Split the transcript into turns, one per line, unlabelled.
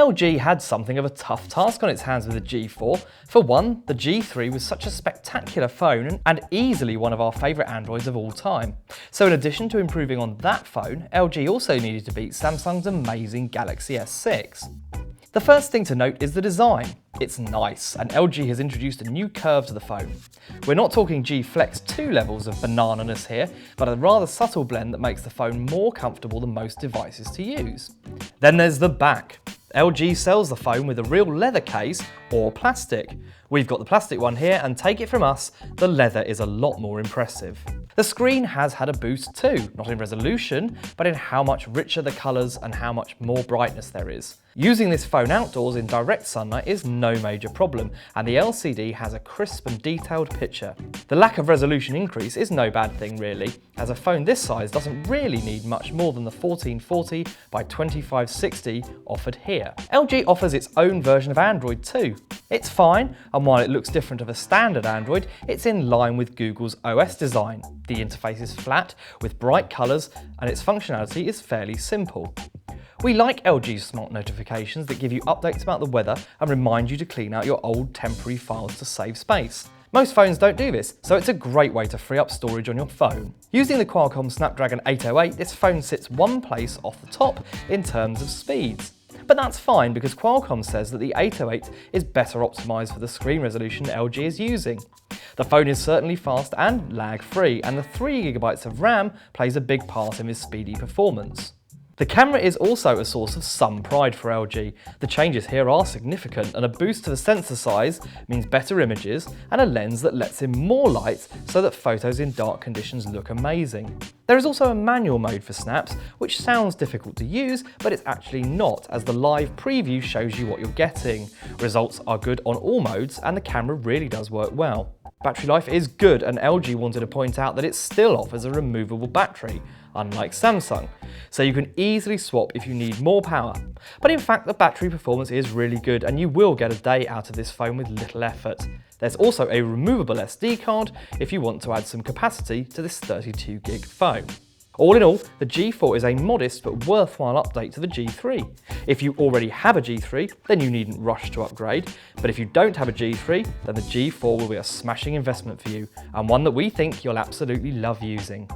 LG had something of a tough task on its hands with the G4. For one, the G3 was such a spectacular phone and easily one of our favourite Androids of all time. So in addition to improving on that phone, LG also needed to beat Samsung's amazing Galaxy S6. The first thing to note is the design. It's nice, and LG has introduced a new curve to the phone. We're not talking G Flex 2 levels of banana-ness here, but a rather subtle blend that makes the phone more comfortable than most devices to use. Then there's the back. LG sells the phone with a real leather case or plastic. We've got the plastic one here, and take it from us, the leather is a lot more impressive. The screen has had a boost too, not in resolution, but in how much richer the colours and how much more brightness there is. Using this phone outdoors in direct sunlight is no major problem, and the LCD has a crisp and detailed picture. The lack of resolution increase is no bad thing really, as a phone this size doesn't really need much more than the 1440 by 2560 offered here. LG offers its own version of Android too. It's fine, and while it looks different of a standard Android, it's in line with Google's OS design. The interface is flat, with bright colours, and its functionality is fairly simple. We like LG's smart notifications that give you updates about the weather and remind you to clean out your old temporary files to save space. Most phones don't do this, so it's a great way to free up storage on your phone. Using the Qualcomm Snapdragon 808, this phone sits one place off the top in terms of speeds. But that's fine because Qualcomm says that the 808 is better optimised for the screen resolution LG is using. The phone is certainly fast and lag-free, and the 3GB of RAM plays a big part in this speedy performance. The camera is also a source of some pride for LG. The changes here are significant, and a boost to the sensor size means better images and a lens that lets in more light so that photos in dark conditions look amazing. There is also a manual mode for snaps, which sounds difficult to use, but it's actually not, as the live preview shows you what you're getting. Results are good on all modes, and the camera really does work well. Battery life is good, and LG wanted to point out that it still offers a removable battery, unlike Samsung, so you can easily swap if you need more power. But in fact, the battery performance is really good, and you will get a day out of this phone with little effort. There's also a removable SD card if you want to add some capacity to this 32GB phone. All in all, the G4 is a modest but worthwhile update to the G3. If you already have a G3, then you needn't rush to upgrade, but if you don't have a G3, then the G4 will be a smashing investment for you, and one that we think you'll absolutely love using.